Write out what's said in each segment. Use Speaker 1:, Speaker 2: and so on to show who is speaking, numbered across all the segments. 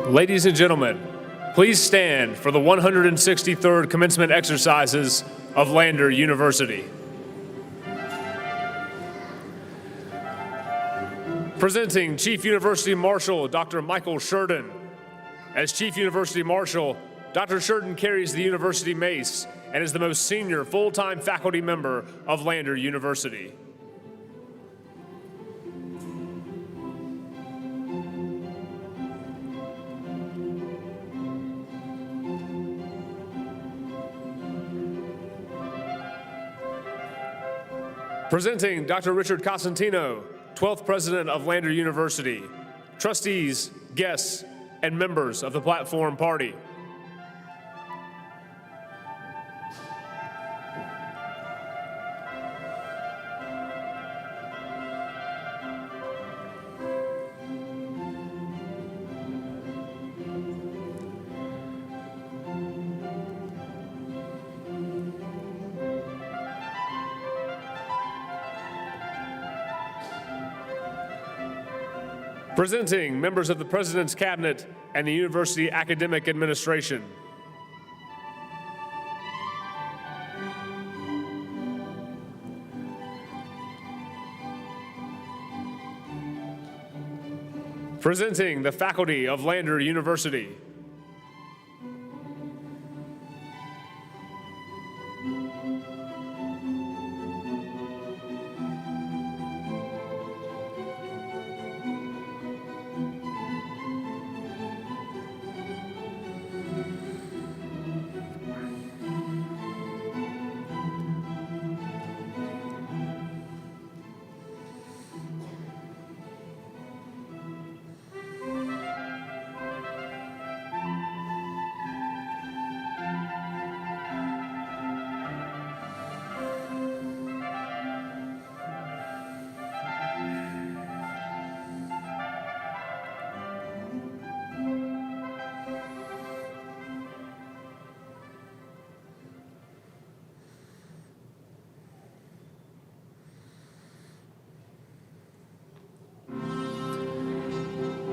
Speaker 1: Ladies and gentlemen, please stand for the 163rd commencement exercises of Lander University. Presenting Chief University Marshal, Dr. Michael Sheridan. As Chief University Marshal, Dr. Sheridan carries the university mace and is the most senior full-time faculty member of Lander University. Presenting Dr. Richard Cosentino, 12th President of Lander University, trustees, guests, and members of the Platform Party. Presenting members of the President's Cabinet and the University Academic Administration. Presenting the faculty of Lander University.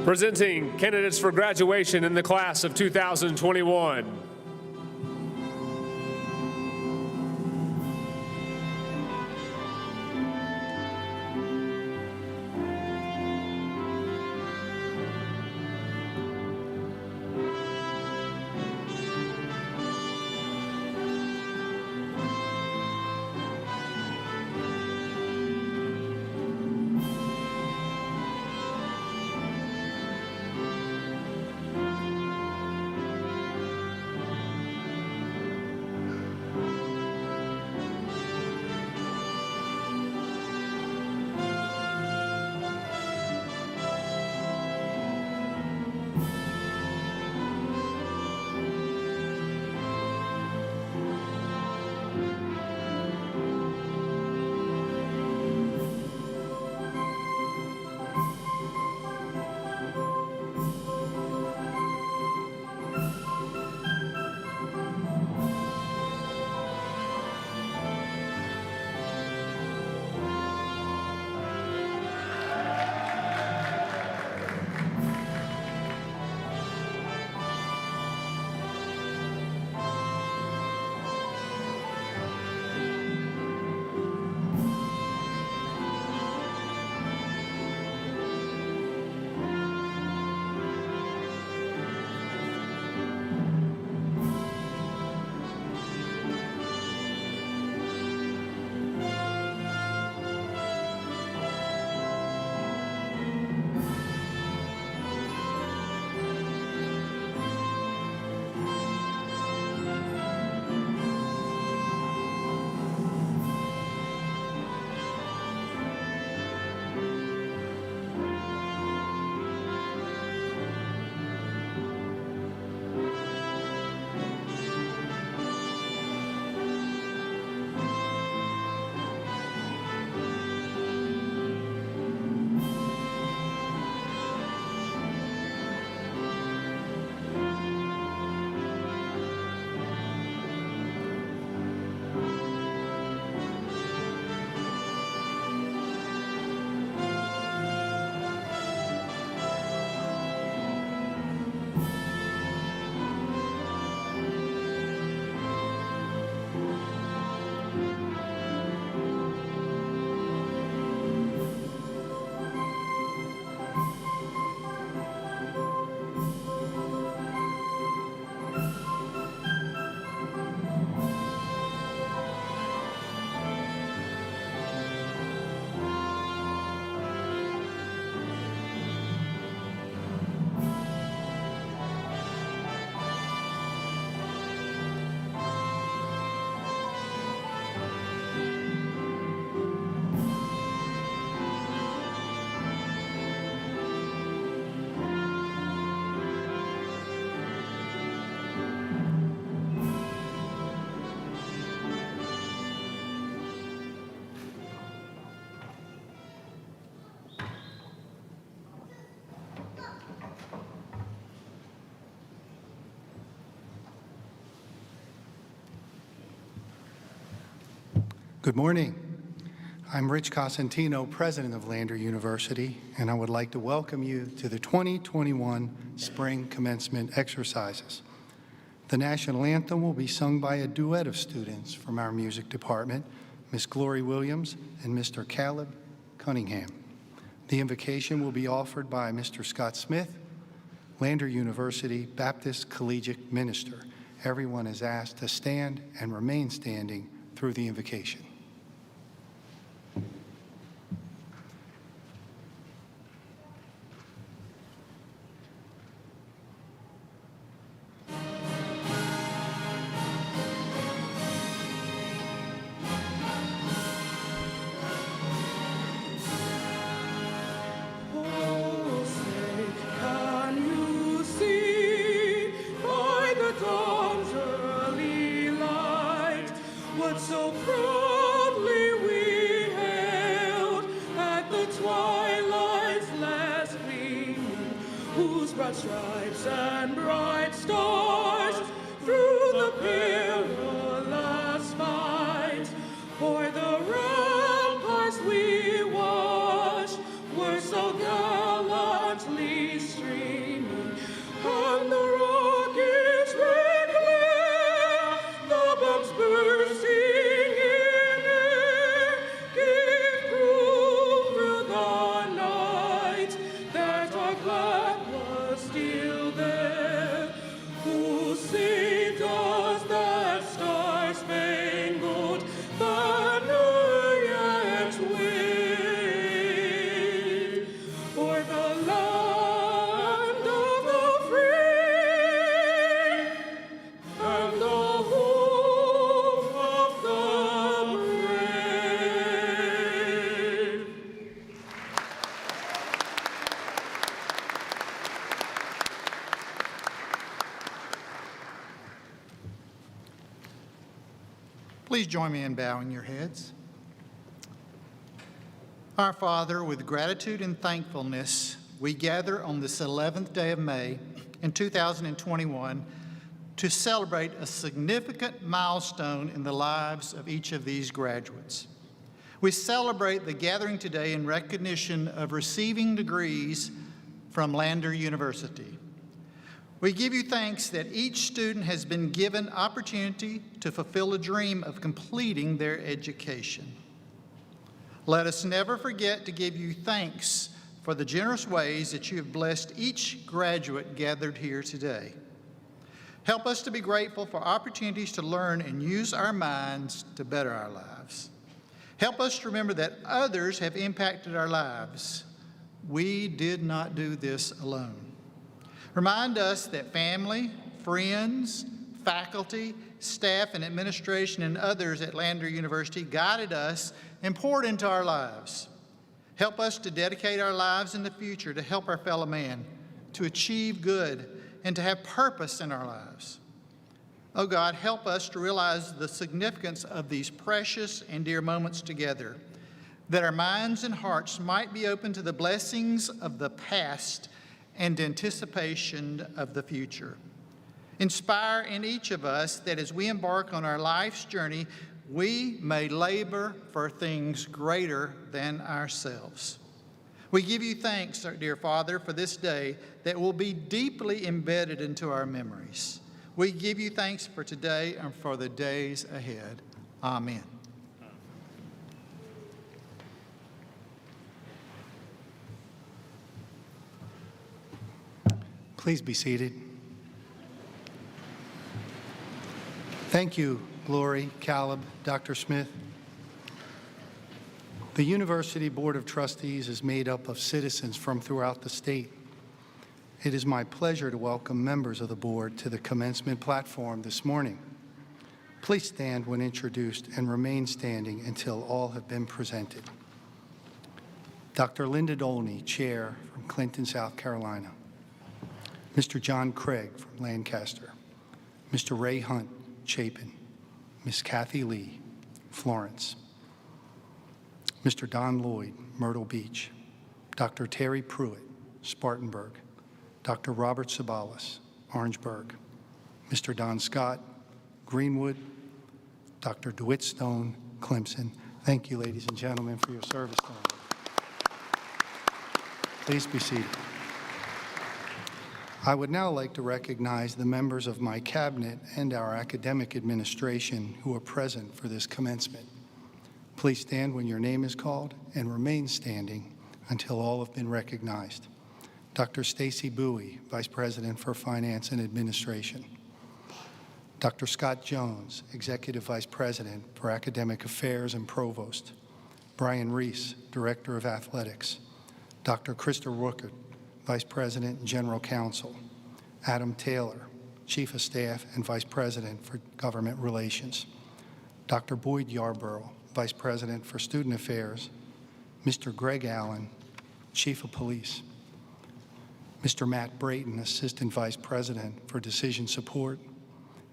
Speaker 1: Presenting candidates for graduation in the class of 2021.
Speaker 2: Good morning. I'm Rich Cosentino, president of Lander University, and I would like to welcome you to the 2021 Spring Commencement exercises. The national anthem will be sung by a duet of students from our music department, Miss Glory Williams and Mr. Caleb Cunningham. The invocation will be offered by Mr. Scott Smith, Lander University Baptist Collegiate Minister. Everyone is asked to stand and remain standing through the invocation.
Speaker 3: Stripes and bright stars through the perilous fight. For the ramparts we watched were so gallantly streaming, and the rockets red glare, the bombs bursting in air, gave proof through the night that our flag was still there. Who saved us that star-spangled banner yet waved? For the land of the free and the home of the brave.
Speaker 4: Please join me in bowing your heads. Our Father, with gratitude and thankfulness, we gather on this 11th day of May in 2021 to celebrate a significant milestone in the lives of each of these graduates. We celebrate the gathering today in recognition of receiving degrees from Lander University. We give you thanks that each student has been given opportunity to fulfill a dream of completing their education. Let us never forget to give you thanks for the generous ways that you have blessed each graduate gathered here today. Help us to be grateful for opportunities to learn and use our minds to better our lives. Help us to remember that others have impacted our lives. We did not do this alone. Remind us that family, friends, faculty, staff, and administration, and others at Lander University guided us and poured into our lives. Help us to dedicate our lives in the future to help our fellow man, to achieve good, and to have purpose in our lives. Oh God, help us to realize the significance of these precious and dear moments together, that our minds and hearts might be open to the blessings of the past and anticipation of the future. Inspire in each of us that as we embark on our life's journey, we may labor for things greater than ourselves. We give you thanks, our dear Father, for this day that will be deeply embedded into our memories. We give you thanks for today and for the days ahead. Amen.
Speaker 2: Please be seated. Thank you, Glory, Caleb, Dr. Smith. The University Board of Trustees is made up of citizens from throughout the state. It is my pleasure to welcome members of the board to the commencement platform this morning. Please stand when introduced and remain standing until all have been presented. Dr. Linda Dolney, Chair from Clinton, South Carolina. Mr. John Craig from Lancaster. Mr. Ray Hunt, Chapin. Ms. Kathy Lee, Florence. Mr. Don Lloyd, Myrtle Beach. Dr. Terry Pruitt, Spartanburg. Dr. Robert Sabalas, Orangeburg. Mr. Don Scott, Greenwood. Dr. DeWitt Stone, Clemson. Thank you, ladies and gentlemen, for your service tonight. Please be seated. I would now like to recognize the members of my cabinet and our academic administration who are present for this commencement. Please stand when your name is called and remain standing until all have been recognized. Dr. Stacy Bowie, Vice President for Finance and Administration. Dr. Scott Jones, Executive Vice President for Academic Affairs and Provost. Brian Reese, Director of Athletics. Dr. Krista Rookert, Vice President and General Counsel. Adam Taylor, Chief of Staff and Vice President for Government Relations. Dr. Boyd Yarborough, Vice President for Student Affairs. Mr. Greg Allen, Chief of Police. Mr. Matt Brayton, Assistant Vice President for Decision Support.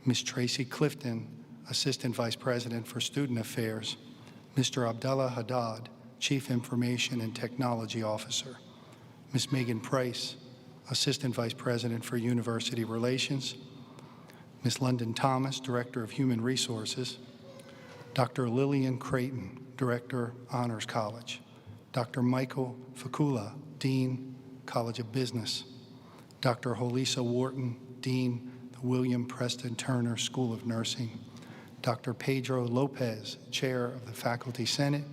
Speaker 2: Ms. Tracy Clifton, Assistant Vice President for Student Affairs. Mr. Abdullah Haddad, Chief Information and Technology Officer. Ms. Megan Price, Assistant Vice President for University Relations. Ms. London Thomas, Director of Human Resources. Dr. Lillian Creighton, Director, Honors College. Dr. Michael Fakula, Dean, College of Business. Dr. Holisa Wharton, Dean, the William Preston Turner School of Nursing. Dr. Pedro Lopez, Chair of the Faculty Senate,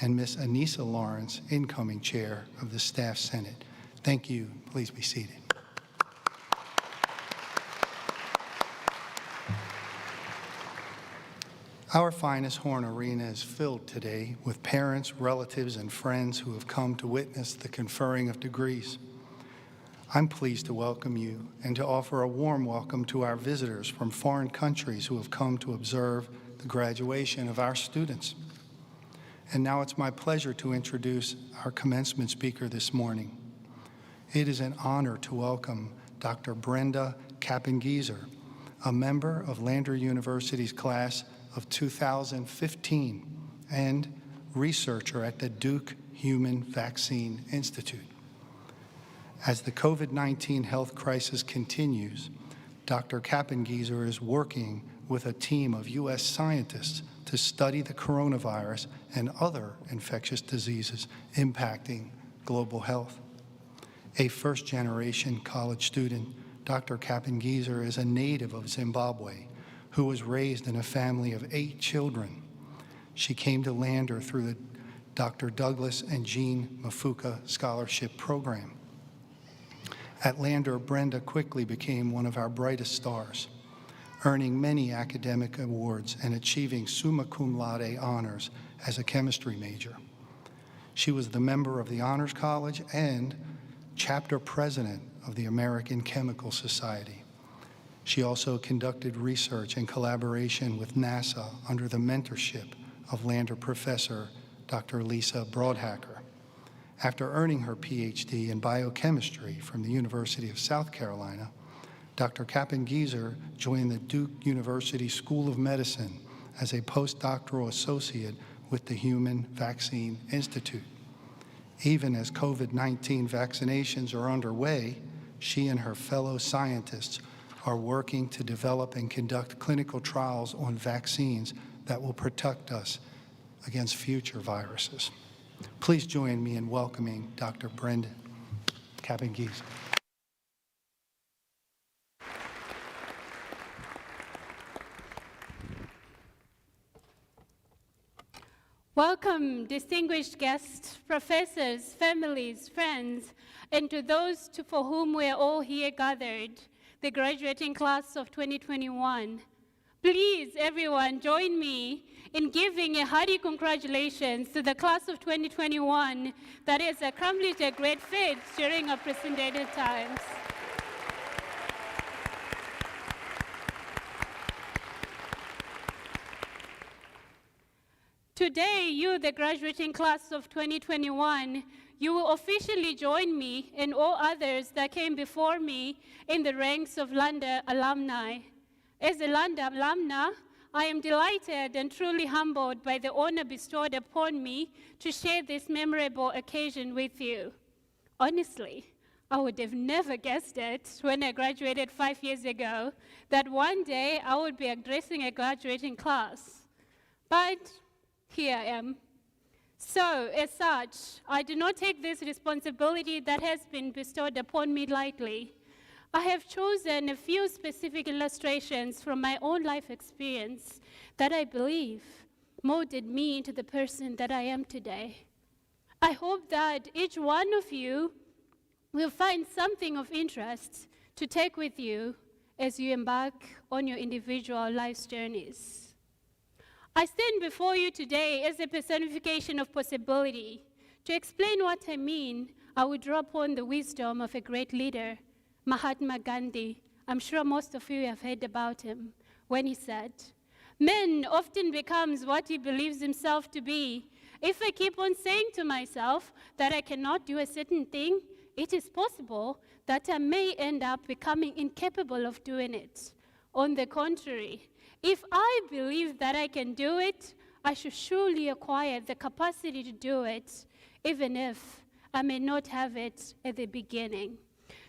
Speaker 2: and Ms. Anissa Lawrence, incoming Chair of the Staff Senate. Thank you. Please be seated. Our Finis Horne Arena is filled today with parents, relatives, and friends who have come to witness the conferring of degrees. I'm pleased to welcome you and to offer a warm welcome to our visitors from foreign countries who have come to observe the graduation of our students. And now it's my pleasure to introduce our commencement speaker this morning. It is an honor to welcome Dr. Brenda Kappengieser, a member of Lander University's class of 2015 and researcher at the Duke Human Vaccine Institute. As the COVID-19 health crisis continues, Dr. Kappengieser is working with a team of U.S. scientists to study the coronavirus and other infectious diseases impacting global health. A first-generation college student, Dr. Kappengieser is a native of Zimbabwe who was raised in a family of 8 children. She came to Lander through the Dr. Douglas and Jean Mafuka Scholarship Program. At Lander, Brenda quickly became one of our brightest stars, earning many academic awards and achieving summa cum laude honors as a chemistry major. She was the member of the Honors College and chapter president of the American Chemical Society. She also conducted research in collaboration with NASA under the mentorship of Lander professor Dr. Lisa Broadhacker. After earning her PhD in biochemistry from the University of South Carolina, Dr. Kappengieser joined the Duke University School of Medicine as a postdoctoral associate with the Human Vaccine Institute. Even as COVID-19 vaccinations are underway, she and her fellow scientists are working to develop and conduct clinical trials on vaccines that will protect us against future viruses. Please join me in welcoming Dr. Brenda Kappengieser.
Speaker 5: Welcome, distinguished guests, professors, families, friends, and to those for whom we are all here gathered, the graduating class of 2021. Please, everyone, join me in giving a hearty congratulations to the class of 2021 that has accomplished a great feat during unprecedented times. Today, you, the graduating class of 2021, you will officially join me and all others that came before me in the ranks of Lander alumni. As a Lander alumna, I am delighted and truly humbled by the honor bestowed upon me to share this memorable occasion with you. Honestly, I would have never guessed it when I graduated 5 years ago that one day I would be addressing a graduating class. But here I am. So, as such, I do not take this responsibility that has been bestowed upon me lightly. I have chosen a few specific illustrations from my own life experience that I believe molded me into the person that I am today. I hope that each one of you will find something of interest to take with you as you embark on your individual life's journeys. I stand before you today as a personification of possibility. To explain what I mean, I will draw upon the wisdom of a great leader, Mahatma Gandhi. I'm sure most of you have heard about him, when he said, "Man often becomes what he believes himself to be. If I keep on saying to myself that I cannot do a certain thing, it is possible that I may end up becoming incapable of doing it. On the contrary, if I believe that I can do it, I should surely acquire the capacity to do it, even if I may not have it at the beginning."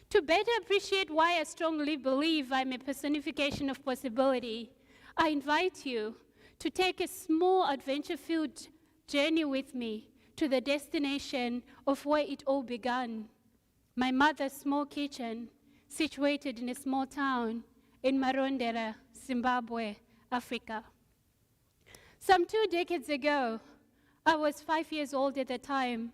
Speaker 5: To better appreciate why I strongly believe I'm a personification of possibility, I invite you to take a small adventure-filled journey with me to the destination of where it all began. My mother's small kitchen, situated in a small town in Marondera, Zimbabwe, Africa. Some 2 decades ago, I was 5 years old at the time.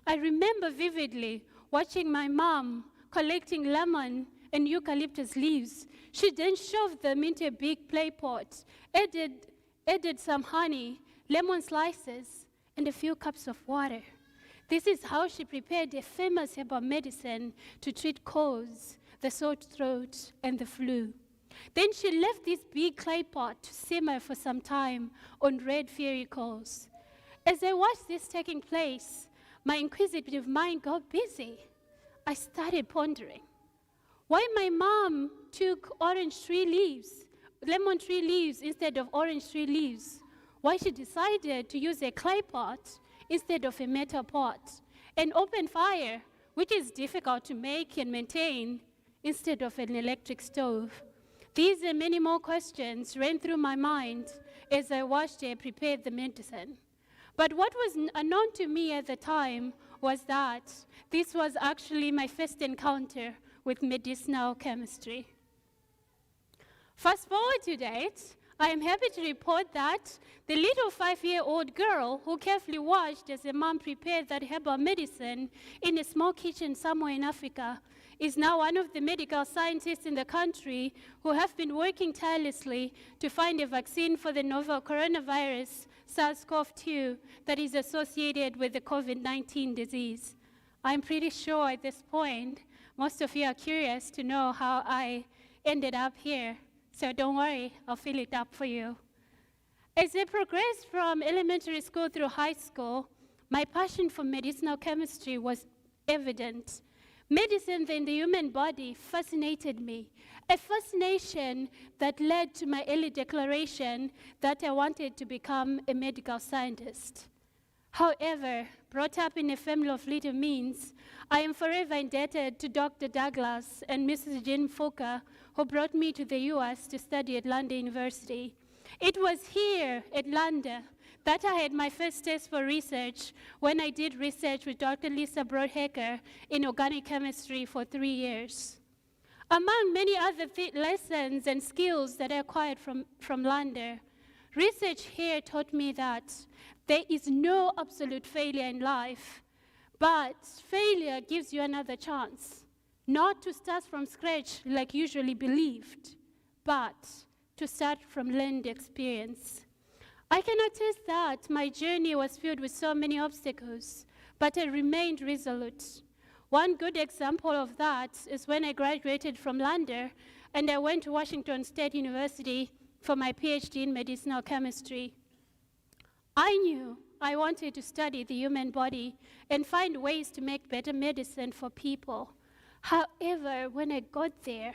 Speaker 5: I remember vividly watching my mom collecting lemon and eucalyptus leaves. She then shoved them into a big clay pot, added some honey, lemon slices, and a few cups of water. This is how she prepared a famous herbal medicine to treat colds, the sore throat, and the flu. Then she left this big clay pot to simmer for some time on red fiery coals. As I watched this taking place, my inquisitive mind got busy. I started pondering why my mom took lemon tree leaves instead of orange tree leaves, why she decided to use a clay pot instead of a metal pot, an open fire, which is difficult to make and maintain, instead of an electric stove. These and many more questions ran through my mind as I watched her prepare the medicine. But what was unknown to me at the time was that this was actually my first encounter with medicinal chemistry. Fast forward to date, I am happy to report that the little 5-year-old girl who carefully watched as her mom prepared that herbal medicine in a small kitchen somewhere in Africa is now one of the medical scientists in the country who have been working tirelessly to find a vaccine for the novel coronavirus, SARS-CoV-2, that is associated with the COVID-19 disease. I'm pretty sure at this point, most of you are curious to know how I ended up here. So don't worry, I'll fill it up for you. As I progressed from elementary school through high school, my passion for medicinal chemistry was evident. Medicine in the human body fascinated me, a fascination that led to my early declaration that I wanted to become a medical scientist. However, brought up in a family of little means, I am forever indebted to Dr. Douglas and Mrs. Jean Fuka, who brought me to the US to study at London University. It was here at London that I had my first taste for research when I did research with Dr. Lisa Broadhecker in organic chemistry for 3 years. Among many other lessons and skills that I acquired from London, research here taught me that there is no absolute failure in life, but failure gives you another chance, not to start from scratch like usually believed, but to start from learned experience. I can attest that my journey was filled with so many obstacles, but I remained resolute. One good example of that is when I graduated from London and I went to Washington State University for my PhD in medicinal chemistry. I knew I wanted to study the human body and find ways to make better medicine for people. However, when I got there,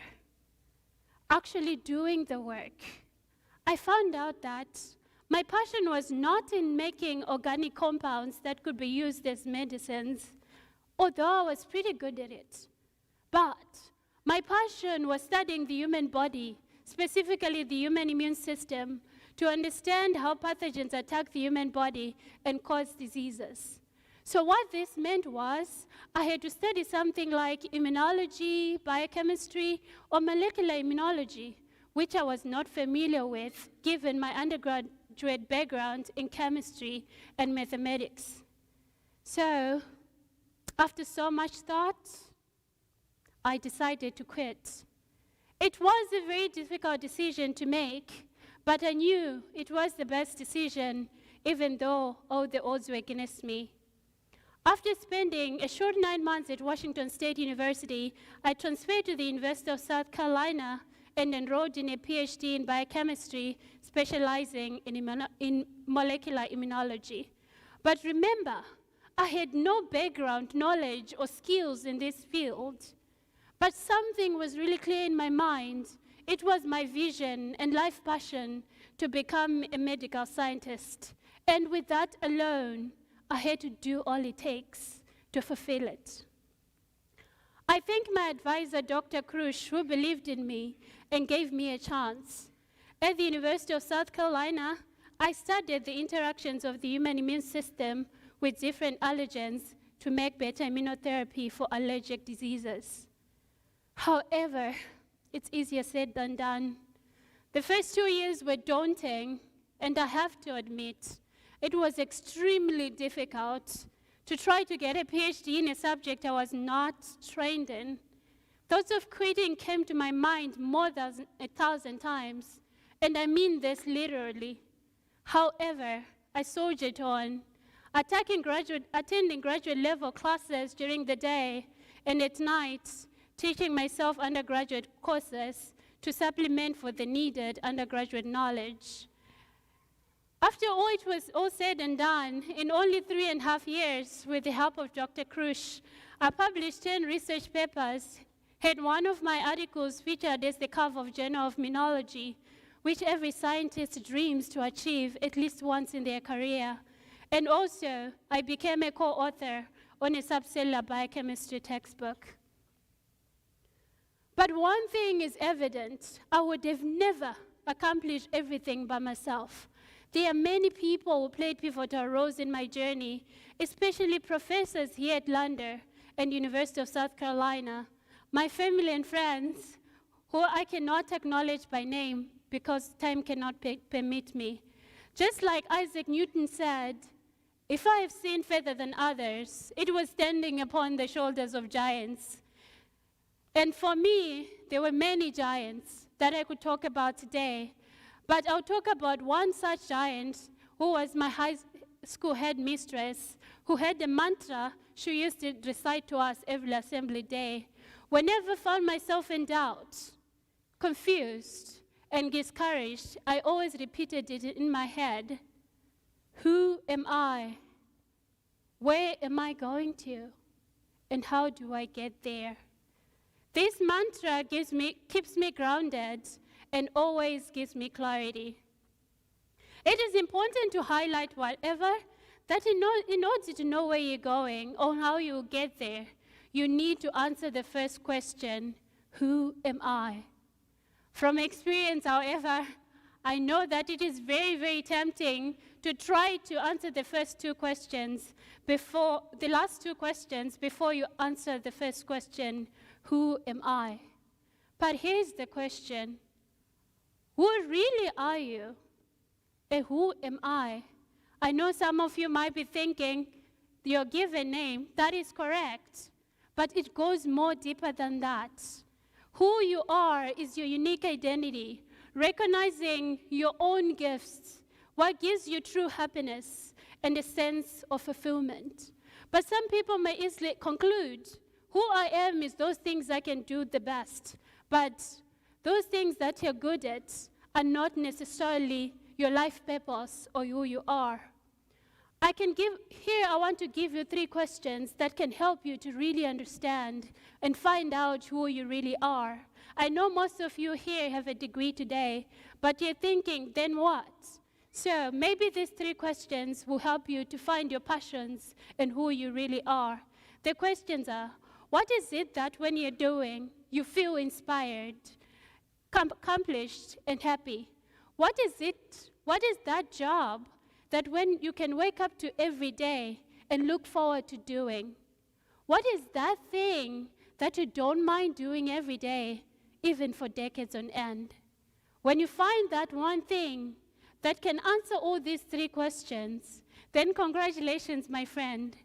Speaker 5: actually doing the work, I found out that my passion was not in making organic compounds that could be used as medicines, although I was pretty good at it. But my passion was studying the human body, specifically the human immune system, to understand how pathogens attack the human body and cause diseases. So what this meant was I had to study something like immunology, biochemistry, or molecular immunology, which I was not familiar with given my undergraduate background in chemistry and mathematics. So after so much thought, I decided to quit. It was a very difficult decision to make, but I knew it was the best decision, even though all the odds were against me. After spending a short 9 months at Washington State University, I transferred to the University of South Carolina and enrolled in a PhD in biochemistry, specializing in molecular immunology. But remember, I had no background knowledge or skills in this field. But something was really clear in my mind. It was my vision and life passion to become a medical scientist. And with that alone, I had to do all it takes to fulfill it. I thank my advisor, Dr. Krush, who believed in me and gave me a chance. At the University of South Carolina, I studied the interactions of the human immune system with different allergens to make better immunotherapy for allergic diseases. However, it's easier said than done. The first 2 years were daunting, and I have to admit, it was extremely difficult to try to get a PhD in a subject I was not trained in. Thoughts of quitting came to my mind more than 1,000 times, and I mean this literally. However, I soldiered on, attending graduate level classes during the day, and at night, teaching myself undergraduate courses to supplement for the needed undergraduate knowledge. After it was all said and done, in only 3.5 years, with the help of Dr. Krush, I published 10 research papers, had one of my articles featured as the cover of Journal of Immunology, which every scientist dreams to achieve at least once in their career. And also, I became a co-author on a subcellular biochemistry textbook. But one thing is evident: I would have never accomplished everything by myself. There are many people who played pivotal roles in my journey, especially professors here at London and University of South Carolina, my family and friends, who I cannot acknowledge by name because time cannot permit me. Just like Isaac Newton said, "If I have seen further than others, it was standing upon the shoulders of giants." And for me, there were many giants that I could talk about today, but I'll talk about one such giant who was my high school headmistress, who had a mantra she used to recite to us every assembly day. Whenever I found myself in doubt, confused, and discouraged, I always repeated it in my head: who am I? Where am I going to? And how do I get there? This mantra keeps me grounded and always gives me clarity. It is important to highlight, however, that in order to know where you're going or how you will get there, you need to answer the first question: who am I? From experience, however, I know that it is very, very tempting to try to answer the last two questions before you answer the first question: who am I? But here's the question: who really are you? And who am I? I know some of you might be thinking your given name. That is correct. But it goes more deeper than that. Who you are is your unique identity, recognizing your own gifts, what gives you true happiness and a sense of fulfillment. But some people may easily conclude, who I am is those things I can do the best. But those things that you're good at are not necessarily your life purpose or who you are. I want to give you 3 questions that can help you to really understand and find out who you really are. I know most of you here have a degree today, but you're thinking, then what? So maybe these 3 questions will help you to find your passions and who you really are. The questions are: what is it that when you're doing, you feel inspired, accomplished, and happy? What is it What is that job that when you can wake up to every day and look forward to doing? What is that thing that you don't mind doing every day, even for decades on end? When you find that one thing that can answer all these three questions, then congratulations, my friend.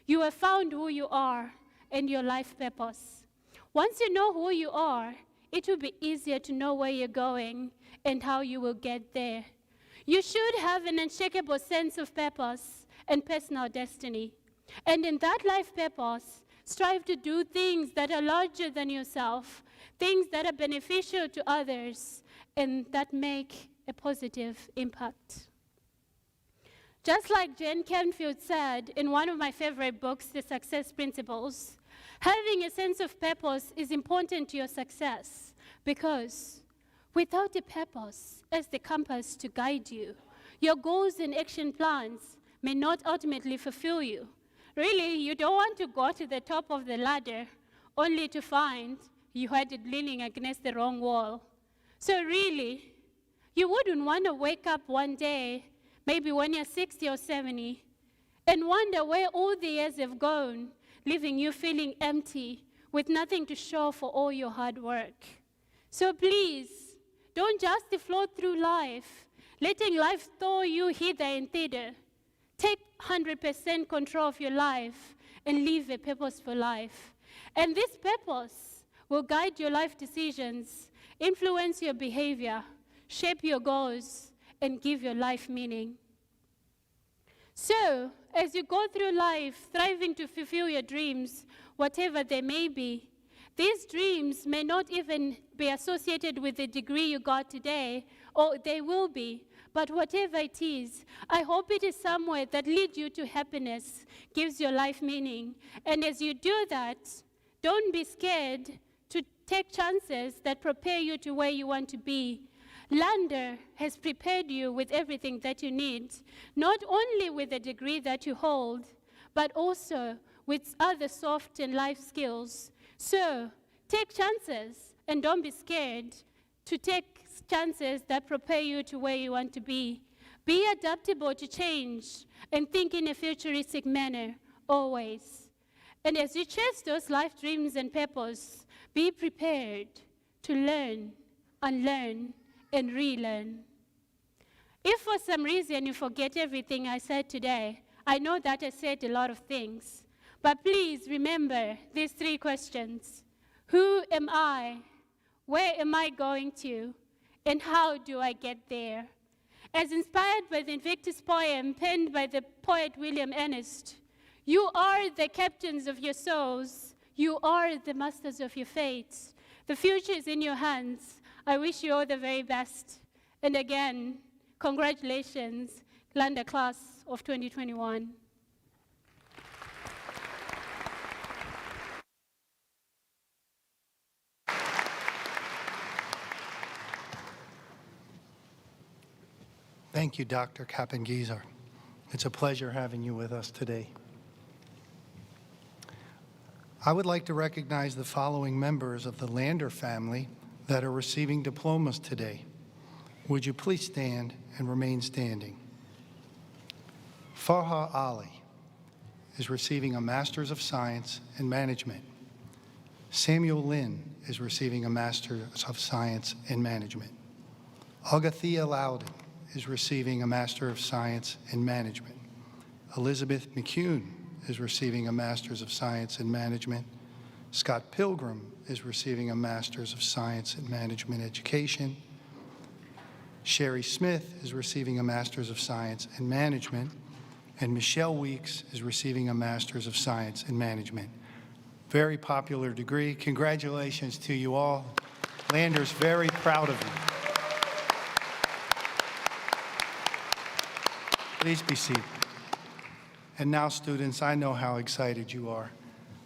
Speaker 5: You have found who you are and your life purpose. Once you know who you are, it will be easier to know where you're going and how you will get there. You should have an unshakable sense of purpose and personal destiny. And in that life purpose, strive to do things that are larger than yourself, things that are beneficial to others, and that make a positive impact. Just like Jane Canfield said in one of my favorite books, The Success Principles, having a sense of purpose is important to your success because without a purpose as the compass to guide you, your goals and action plans may not ultimately fulfill you. Really, you don't want to go to the top of the ladder only to find you had it leaning against the wrong wall. So really, you wouldn't want to wake up one day, maybe when you're 60 or 70, and wonder where all the years have gone, leaving you feeling empty with nothing to show for all your hard work. So please, don't just float through life, letting life throw you hither and thither. Take 100% control of your life and live a purposeful life. And this purpose will guide your life decisions, influence your behavior, shape your goals, and give your life meaning. So, as you go through life striving to fulfill your dreams, whatever they may be, these dreams may not even be associated with the degree you got today, or they will be, but whatever it is, I hope it is somewhere that leads you to happiness, gives your life meaning. And as you do that, don't be scared to take chances that prepare you to where you want to be. Lander has prepared you with everything that you need, not only with the degree that you hold, but also with other soft and life skills. So take chances and don't be scared to take chances that prepare you to where you want to be. Be adaptable to change and think in a futuristic manner, always. And as you chase those life dreams and purpose, be prepared to learn, unlearn, and relearn. If for some reason you forget everything I said today, I know that I said a lot of things, but please remember these three questions. Who am I? Where am I going to? And how do I get there? As inspired by the Invictus poem penned by the poet William Ernest, you are the captains of your souls. You are the masters of your fates. The future is in your hands. I wish you all the very best. And again, congratulations, Lander class of 2021.
Speaker 2: Thank you, Dr. Kappengizer. It's a pleasure having you with us today. I would like to recognize the following members of the Lander family that are receiving diplomas today. Would you please stand and remain standing? Farha Ali is receiving a Master's of Science in Management. Samuel Lin is receiving a Master's of Science in Management. Agathia Loudon is receiving a Master of Science in Management. Elizabeth McCune is receiving a Master's of Science in Management. Scott Pilgrim is receiving a Master's of Science in Management Education. Sherry Smith is receiving a Master's of Science in Management. And Michelle Weeks is receiving a Master's of Science in Management. Very popular degree. Congratulations to you all. Lander's very proud of you. Please be seated. And now, students, I know how excited you are.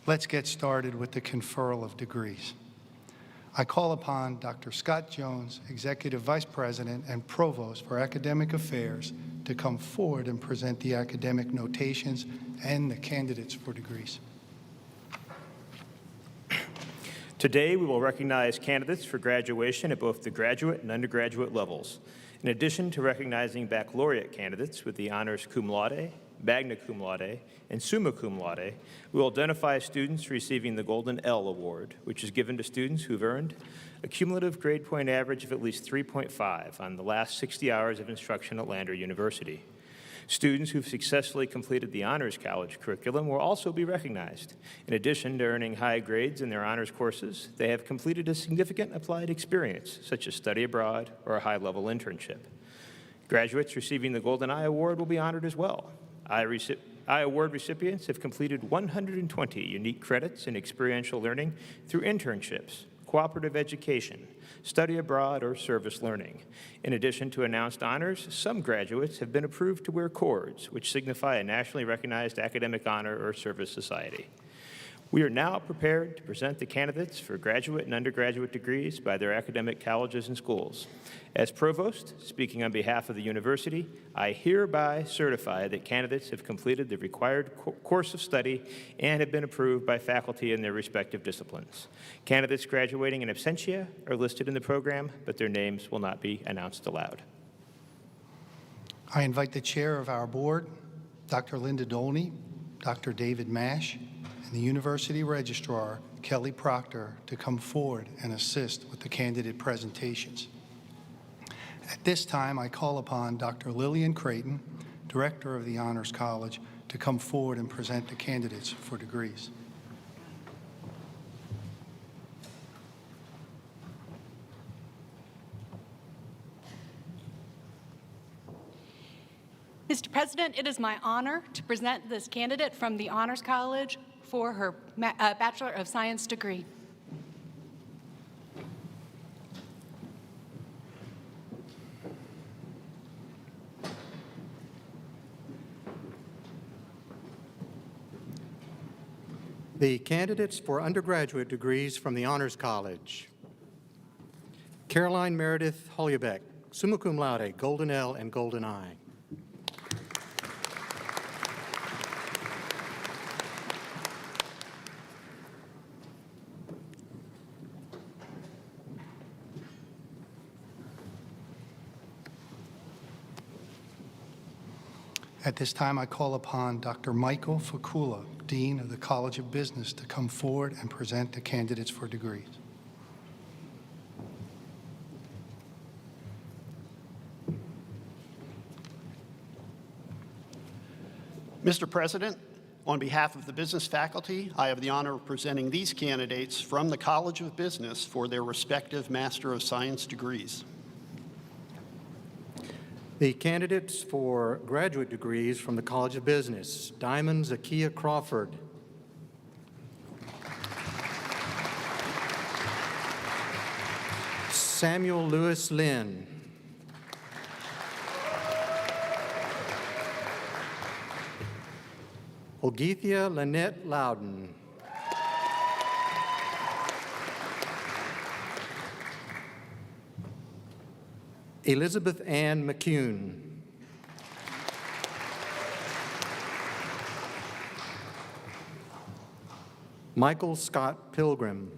Speaker 2: Let's get started with the conferral of degrees. I call upon Dr. Scott Jones, Executive Vice President and Provost for Academic Affairs, to come forward and present the academic notations and the candidates for degrees.
Speaker 6: Today, we will recognize candidates for graduation at both the graduate and undergraduate levels. In addition to recognizing baccalaureate candidates with the honors cum laude, magna cum laude, and summa cum laude, we will identify students receiving the Golden L Award, which is given to students who have earned a cumulative grade point average of at least 3.5 on the last 60 hours of instruction at Lander University. Students who've successfully completed the Honors College curriculum will also be recognized. In addition to earning high grades in their honors courses, they have completed a significant applied experience, such as study abroad or a high-level internship. Graduates receiving the Golden I Award will be honored as well. I Award recipients have completed 120 unique credits in experiential learning through internships, cooperative education, study abroad, or service learning. In addition to announced honors, some graduates have been approved to wear cords, which signify a nationally recognized academic honor or service society. We are now prepared to present the candidates for graduate and undergraduate degrees by their academic colleges and schools. As provost, speaking on behalf of the university, I hereby certify that candidates have completed the required course of study and have been approved by faculty in their respective disciplines. Candidates graduating in absentia are listed in the program, but their names will not be announced aloud.
Speaker 2: I invite the chair of our board, Dr. Linda Dolney, Dr. David Mash, and the University Registrar, Kelly Proctor, to come forward and assist with the candidate presentations. At this time, I call upon Dr. Lillian Creighton, Director of the Honors College, to come forward and present the candidates for degrees.
Speaker 7: Mr. President, it is my honor to present this candidate from the Honors College for her Bachelor of Science degree.
Speaker 8: The candidates for undergraduate degrees from the Honors College: Caroline Meredith Holyebeck, summa cum laude, Golden L and Golden I.
Speaker 2: At this time, I call upon Dr. Michael Fakula, Dean of the College of Business, to come forward and present the candidates for degrees.
Speaker 9: Mr. President, on behalf of the business faculty, I have the honor of presenting these candidates from the College of Business for their respective Master of Science degrees.
Speaker 8: The candidates for graduate degrees from the College of Business: Diamond Zakiya Crawford, Samuel Lewis Lynn, Olgethia Lynette Loudon, Elizabeth Ann McCune, Michael Scott Pilgrim,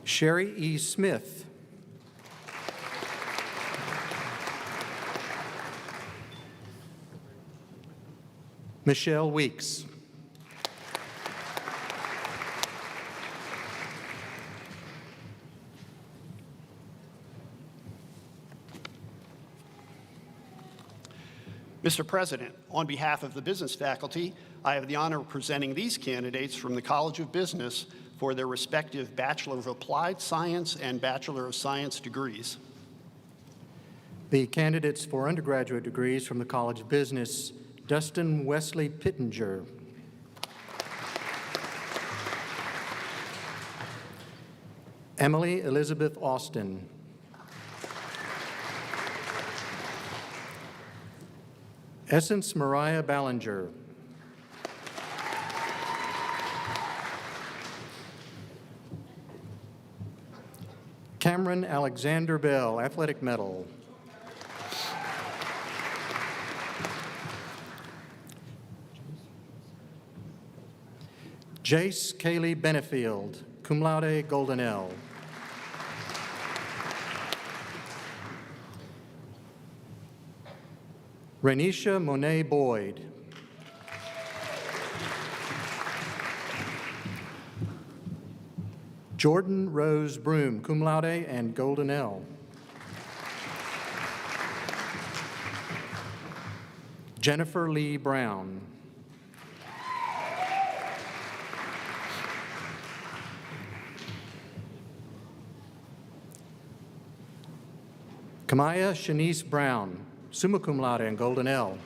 Speaker 8: Sherry E. Smith, Michelle Weeks,
Speaker 9: Mr. President, on behalf of the business faculty, I have the honor of presenting these candidates from the College of Business for their respective Bachelor of Applied Science and Bachelor of Science degrees.
Speaker 8: the candidates for undergraduate degrees from the College of Business: Dustin Wesley Pittenger, Emily Elizabeth Austin, Essence Mariah Ballinger, Cameron Alexander Bell, athletic medal, Jace Kaylee Benefield, cum laude, golden L. Renisha Monet Boyd. Jordan Rose Broom, cum laude and golden L. Jennifer Lee Brown. Kamaya Shanice Brown, summa cum laude and golden L.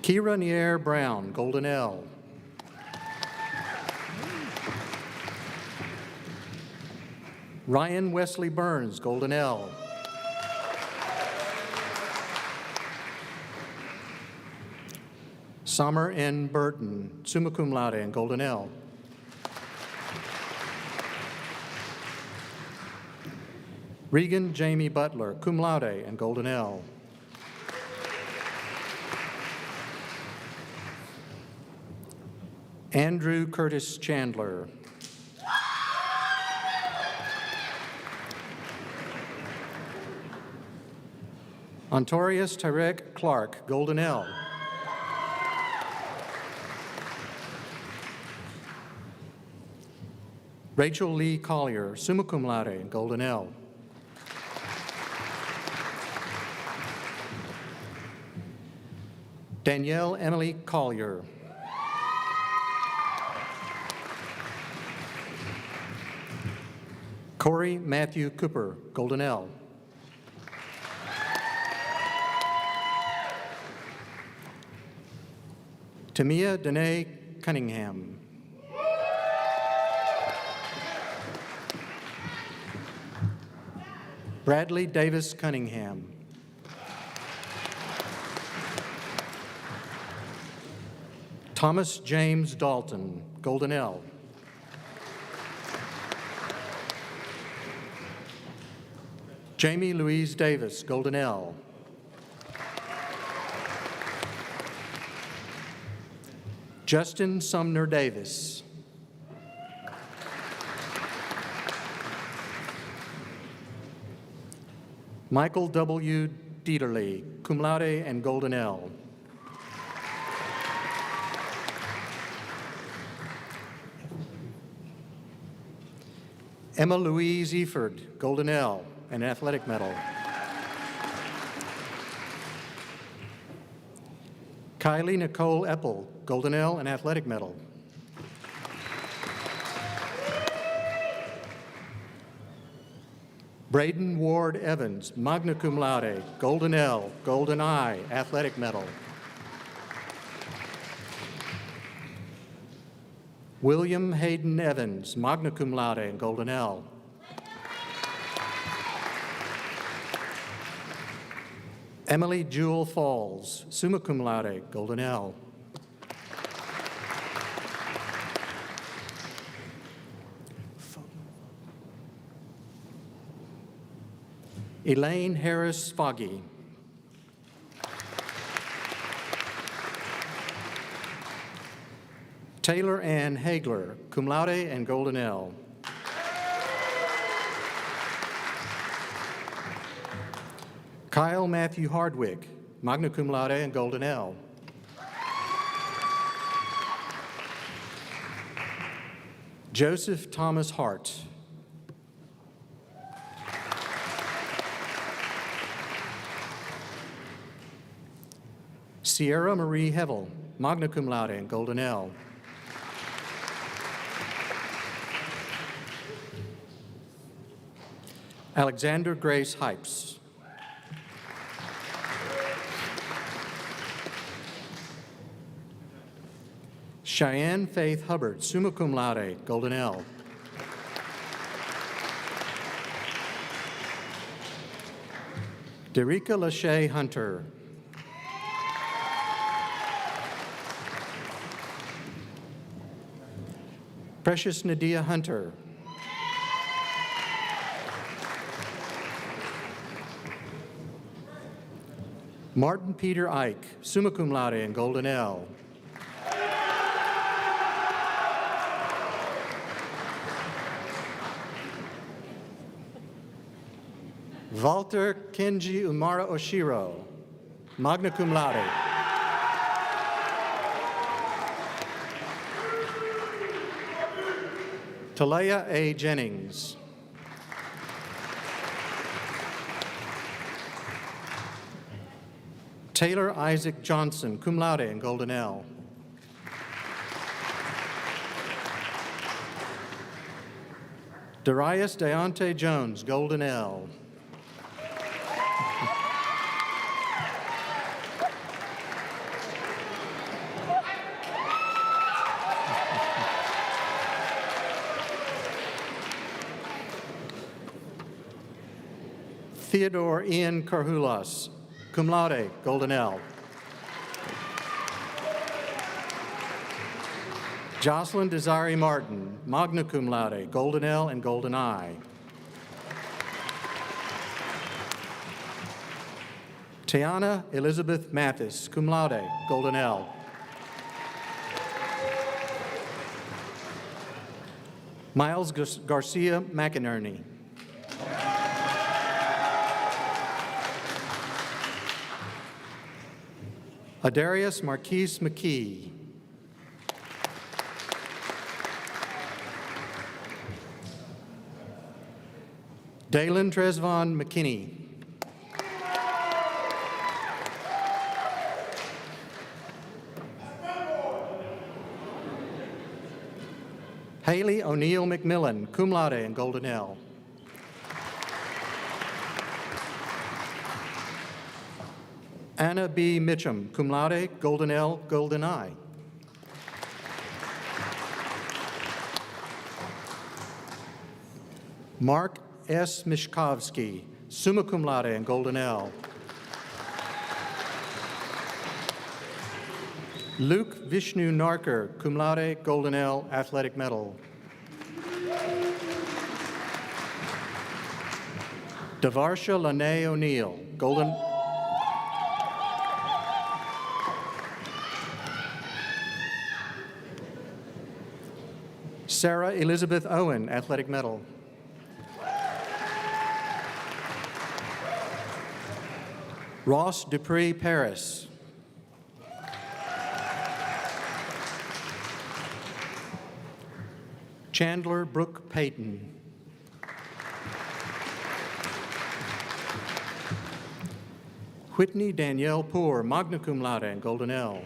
Speaker 8: Kira Nier Brown, golden L. Ryan Wesley Burns, golden L. Summer N. Burton, summa cum laude and golden L. Regan Jamie Butler, cum laude and golden L. Andrew Curtis Chandler. Ontorius Tarek Clark, golden L. Rachel Lee Collier, summa cum laude and golden L. Danielle Emily Collier. Corey Matthew Cooper, golden L. Tamia Danae Cunningham. Bradley Davis Cunningham. Thomas James Dalton, golden L. Jamie Louise Davis, golden L. Justin Sumner Davis. Michael W. Dieterle, cum laude and golden L. Emma Louise Eford, golden L, and athletic medal. Kylie Nicole Eppel, golden L, and athletic medal. Braden Ward Evans, magna cum laude, golden L, golden I, athletic medal. William Hayden Evans, magna cum laude, and golden L. Emily Jewel Falls, summa cum laude, golden L. Elaine Harris Foggy. Taylor Ann Hagler, cum laude and golden L. Kyle Matthew Hardwick, magna cum laude and golden L. Joseph Thomas Hart. Sierra Marie Hevel, magna cum laude and golden L. Alexander Grace Hypes. Cheyenne Faith Hubbard, summa cum laude, golden L. Derica Lachey Hunter. Precious Nadia Hunter. Martin Peter Ike, summa cum laude and golden L. Walter Kenji Umara Oshiro, magna cum laude. Talaya A. Jennings. Taylor Isaac Johnson, cum laude and golden L. Darius Deontay Jones, golden L. Theodore Ian Carhulas, cum laude, golden L. Jocelyn Desiree Martin, magna cum laude, golden L and golden I. Tiana Elizabeth Mathis, cum laude, golden L. Miles Garcia McInerney. Adarius Marquise McKee. Dalen Tresvon McKinney. Haley O'Neill McMillan, cum laude and golden L. Anna B. Mitchum, cum laude, golden L, golden I. Mark S. Mishkovsky, summa cum laude and golden L. Luke Vishnu Narkar, cum laude, golden L, athletic medal. Davarsha Lanae O'Neill, golden. Sarah Elizabeth Owen, athletic medal. Ross Dupree Paris. Chandler Brooke Payton. Whitney Danielle Poor, magna cum laude and golden L.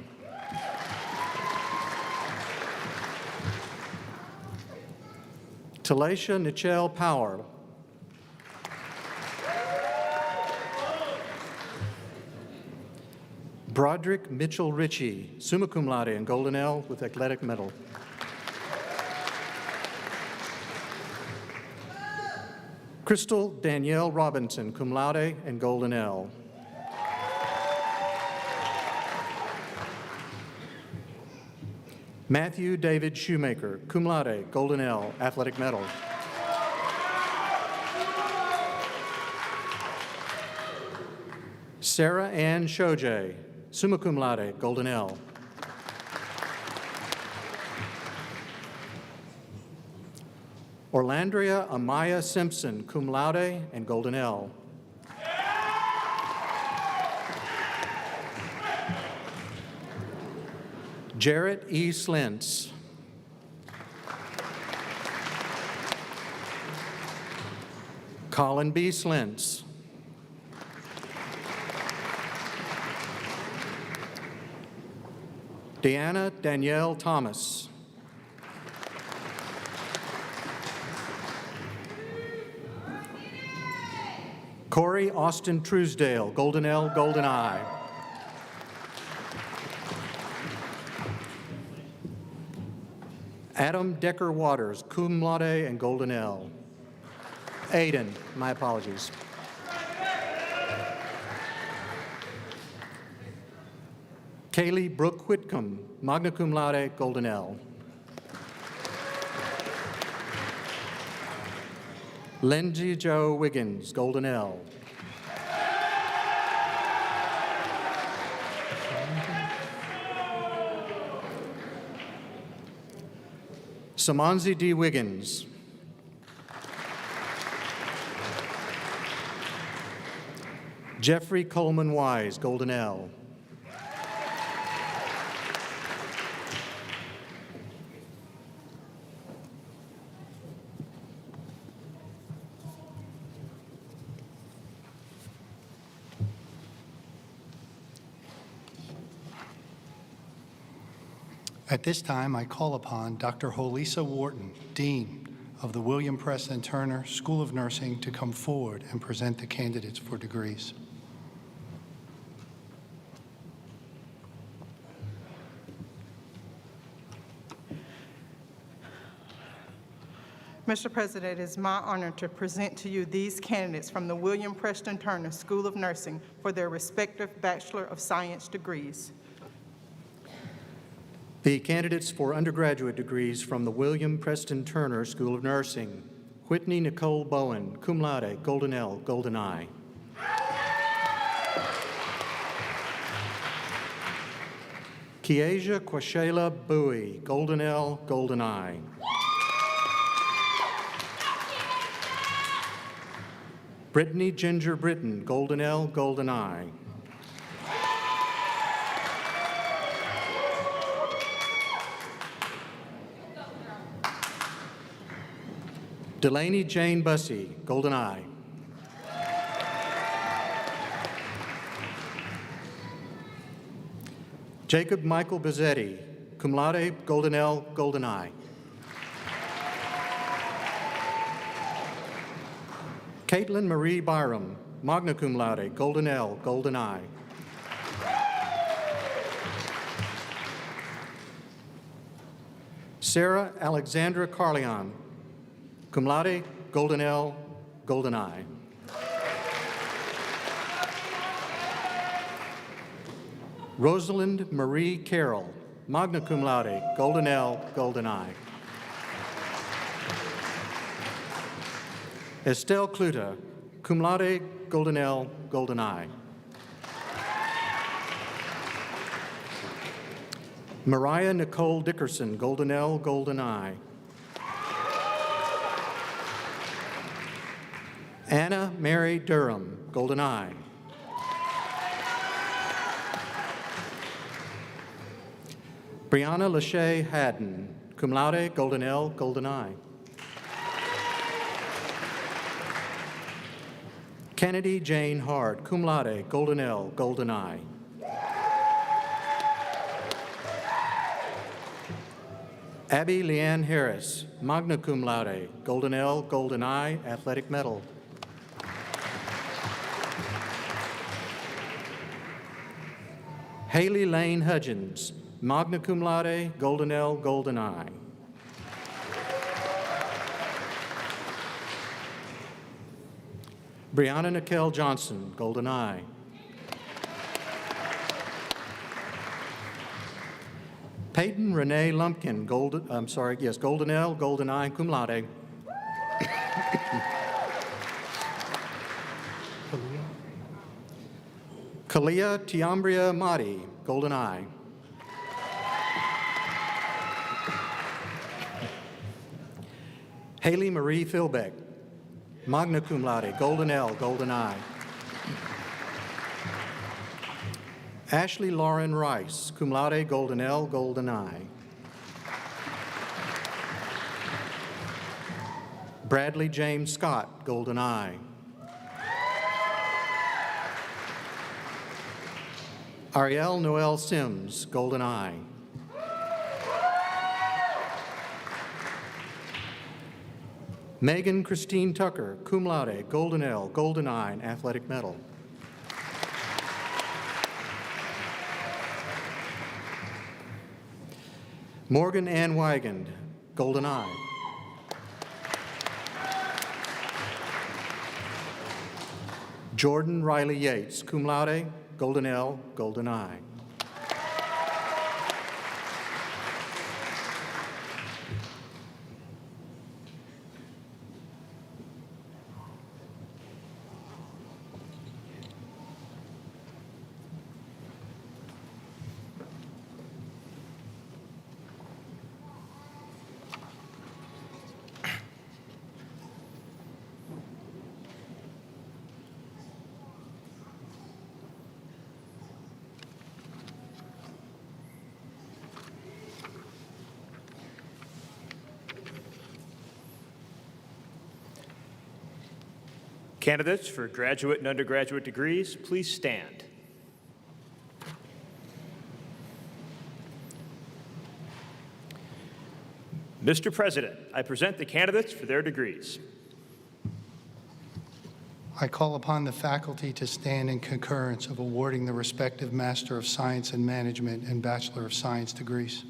Speaker 8: Talacia Nichelle Power. Broderick Mitchell Ritchie, summa cum laude and golden L with athletic medal. Crystal Danielle Robinson, cum laude and golden L. Matthew David Shoemaker, cum laude, golden L, athletic medal. Sarah Ann Shoje, summa cum laude, golden L. Orlandria Amaya Simpson, cum laude and golden L. Jarrett E. Slintz. Colin B. Slintz. Deanna Danielle Thomas. Corey Austin Truesdale, golden L, golden I. Adam Decker Waters, cum laude and golden L. Aiden, my apologies. Kaylee Brooke Whitcomb, magna cum laude, golden L. Lindsay Joe Wiggins, golden L. Samanzi D. Wiggins. Jeffrey Coleman Wise, Golden L.
Speaker 2: At this time, I call upon Dr. Holisa Wharton, Dean of the William Preston Turner School of Nursing, to come forward and present the candidates for degrees.
Speaker 10: Mr. President, it is my honor to present to you these candidates from the William Preston Turner School of Nursing for their respective Bachelor of Science degrees.
Speaker 8: The candidates for undergraduate degrees from the William Preston Turner School of Nursing: Whitney Nicole Bowen, cum laude, Golden L, Golden I. Kiesia Quashela Bowie, Golden L, Golden I. Brittany Ginger Britton, Golden L, Golden I. Delaney Jane Bussey, Golden I. Jacob Michael Bizzetti, cum laude, Golden L, Golden I. Caitlin Marie Byram, magna cum laude, Golden L, Golden I. Sarah Alexandra Carleon, cum laude, Golden L, Golden I. Rosalind Marie Carroll, magna cum laude, Golden L, Golden I. Estelle Cluta, cum laude, Golden L, Golden I. Mariah Nicole Dickerson, Golden L, Golden I. Anna Mary Durham, Golden I. Brianna Lachey Haddon, cum laude, Golden L, Golden I. Kennedy Jane Hart, cum laude, Golden L, Golden I. Abby Leanne Harris, magna cum laude, Golden L, Golden I, athletic medal. Haley Lane Hudgens, magna cum laude, Golden L, Golden I. Brianna Nicole Johnson, Golden I. Peyton Renee Lumpkin, Golden L, Golden I, cum laude. Kalia Tiambria Madi, Golden I. Haley Marie Philbeck, magna cum laude, Golden L, Golden I. Ashley Lauren Rice, cum laude, Golden L, Golden I. Bradley James Scott, Golden I. Ariel Noel Sims, Golden I. Megan Christine Tucker, cum laude, Golden L, Golden I, and athletic medal. Morgan Ann Wigand, Golden I. Jordan Riley Yates, cum laude, Golden L, Golden I.
Speaker 6: Candidates for graduate and undergraduate degrees, please stand. Mr. President, I present the candidates for their degrees.
Speaker 2: I call upon the faculty to stand in concurrence of awarding the respective Master of Science in Management and Bachelor of Science degrees.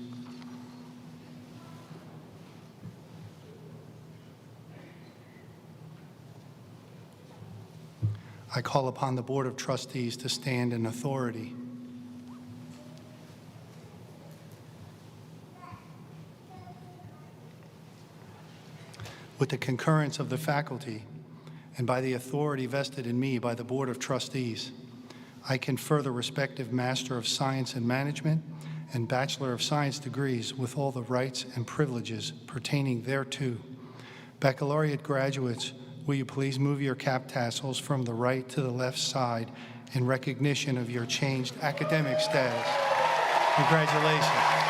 Speaker 2: I call upon the Board of Trustees to stand in authority. With the concurrence of the faculty, and by the authority vested in me by the Board of Trustees, I confer the respective Master of Science in Management and Bachelor of Science degrees with all the rights and privileges pertaining thereto. Baccalaureate graduates, will you please move your cap tassels from the right to the left side in recognition of your changed academic status? Congratulations.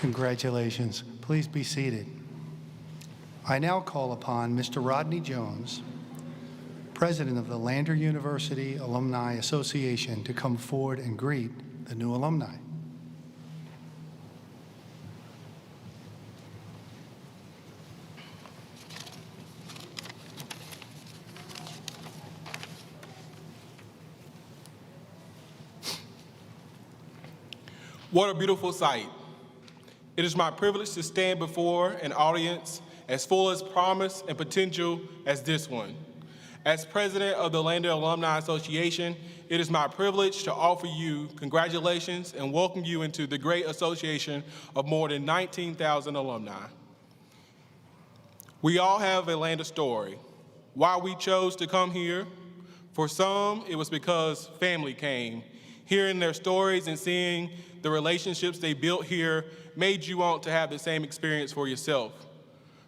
Speaker 2: Congratulations. Please be seated. I now call upon Mr. Rodney Jones, President of the Lander University Alumni Association, to come forward and greet the new alumni.
Speaker 11: What a beautiful sight. It is my privilege to stand before an audience as full of promise and potential as this one. As president of the Lander Alumni Association, it is my privilege to offer you congratulations and welcome you into the great association of more than 19,000 alumni. We all have a Lander story. Why we chose to come here? For some, it was because family came. Hearing their stories and seeing the relationships they built here made you want to have the same experience for yourself.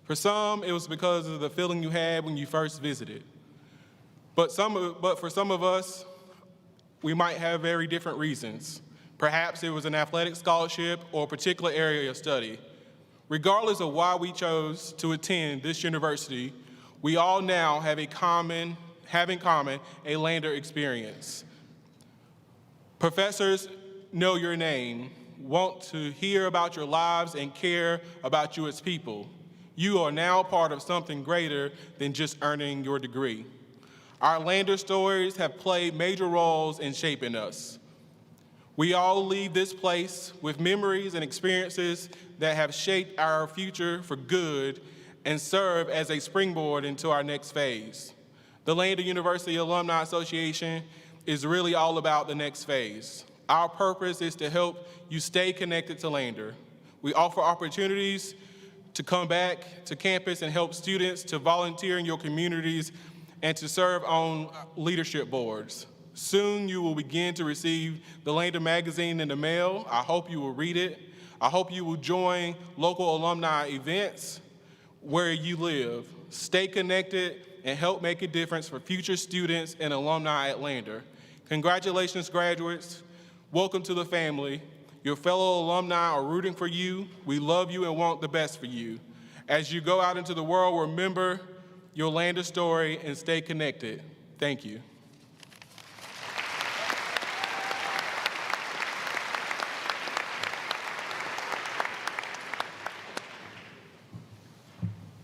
Speaker 11: For some, it was because of the feeling you had when you first visited. But for some of us, we might have very different reasons. Perhaps it was an athletic scholarship or a particular area of study. Regardless of why we chose to attend this university, we all now have in common a Lander experience. Professors know your name, want to hear about your lives, and care about you as people. You are now part of something greater than just earning your degree. Our Lander stories have played major roles in shaping us. We all leave this place with memories and experiences that have shaped our future for good and serve as a springboard into our next phase. The Lander University Alumni Association is really all about the next phase. Our purpose is to help you stay connected to Lander. We offer opportunities to come back to campus and help students to volunteer in your communities and to serve on leadership boards. Soon you will begin to receive the Lander magazine in the mail. I hope you will read it. I hope you will join local alumni events where you live. Stay connected and help make a difference for future students and alumni at Lander. Congratulations, graduates. Welcome to the family. Your fellow alumni are rooting for you. We love you and want the best for you. As you go out into the world, remember your Lander story and stay connected. Thank you.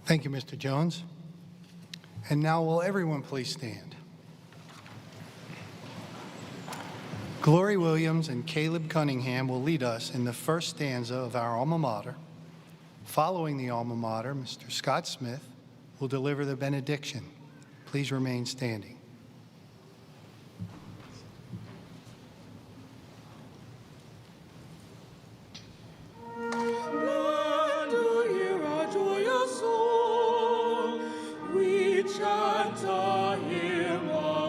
Speaker 2: Thank you, Mr. Jones. And now will everyone please stand? Glory Williams and Caleb Cunningham will lead us in the first stanza of our alma mater. Following the alma mater, Mr. Scott Smith will deliver the benediction. Please remain standing.
Speaker 3: Lander, hear our joyous song. We chant a hymn of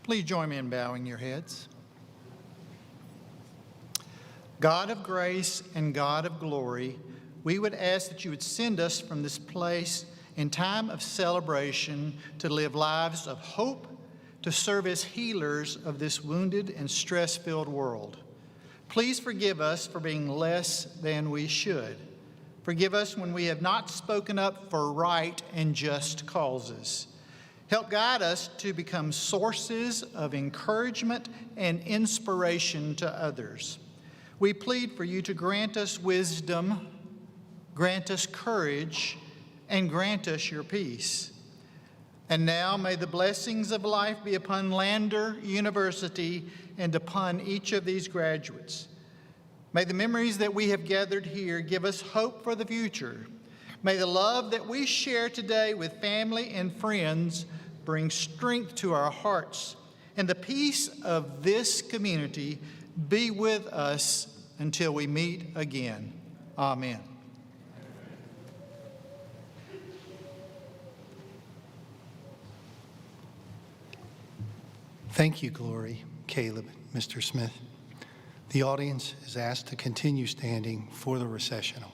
Speaker 4: Please join me in bowing your heads. God of grace and God of glory, we would ask that you would send us from this place in time of celebration to live lives of hope, to serve as healers of this wounded and stress-filled world. Please forgive us for being less than we should. Forgive us when we have not spoken up for right and just causes. Help guide us to become sources of encouragement and inspiration to others. We plead for you to grant us wisdom, grant us courage, and grant us your peace. And now may the blessings of life be upon Lander University and upon each of these graduates. May the memories that we have gathered here give us hope for the future. May the love that we share today with family and friends bring strength to our hearts, and the peace of this community be with us until we meet again. Amen.
Speaker 2: Thank you, Glory, Caleb, Mr. Smith. The audience is asked to continue standing for the recessional.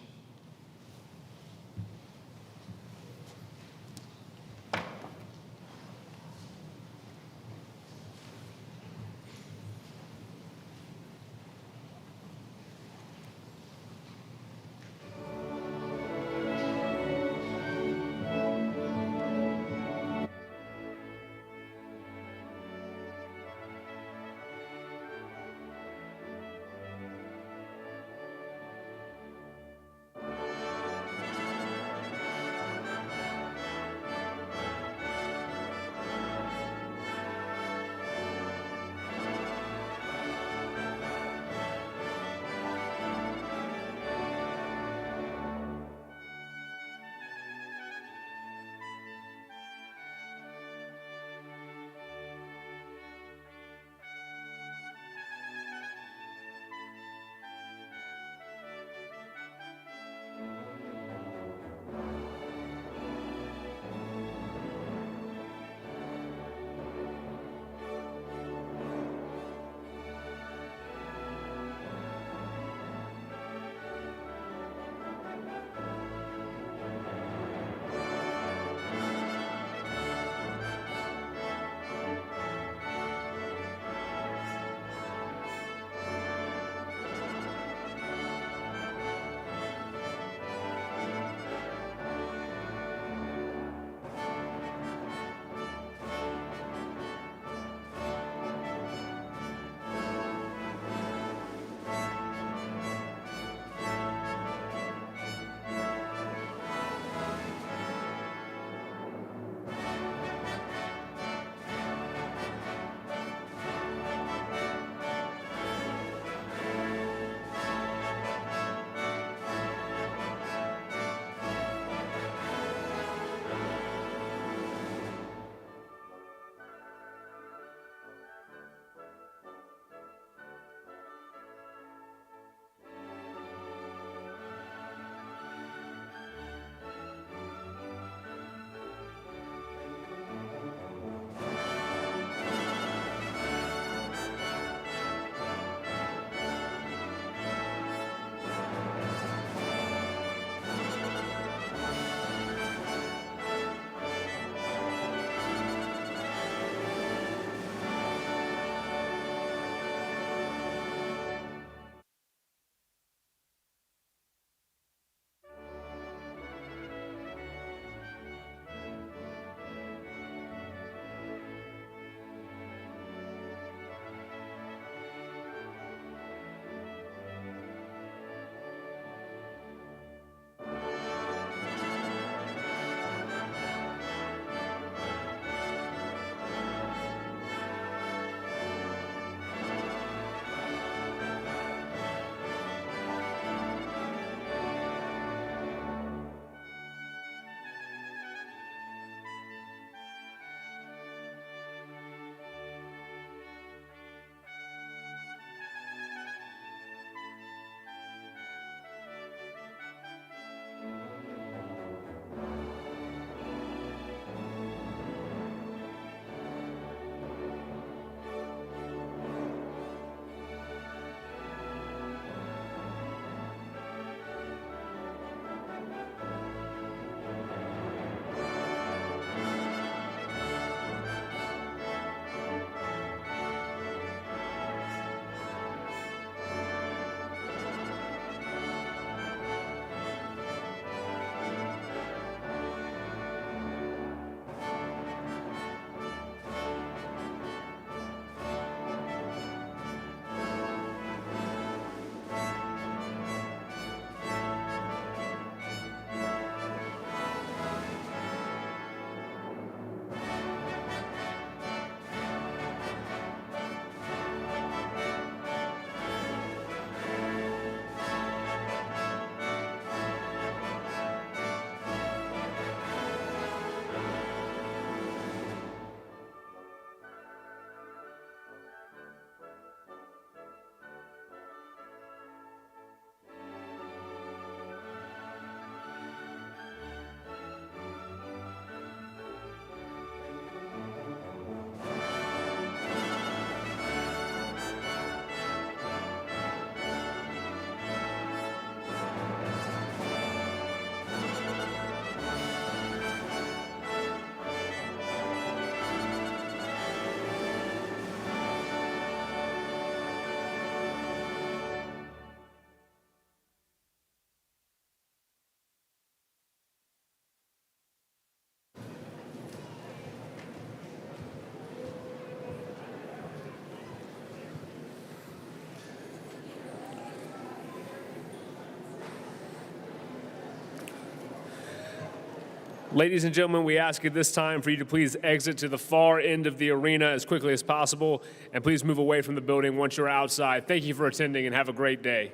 Speaker 1: Ladies and gentlemen, we ask at this time for you to please exit to the far end of the arena as quickly as possible, and please move away from the building once you're outside. Thank you for attending and have a great day.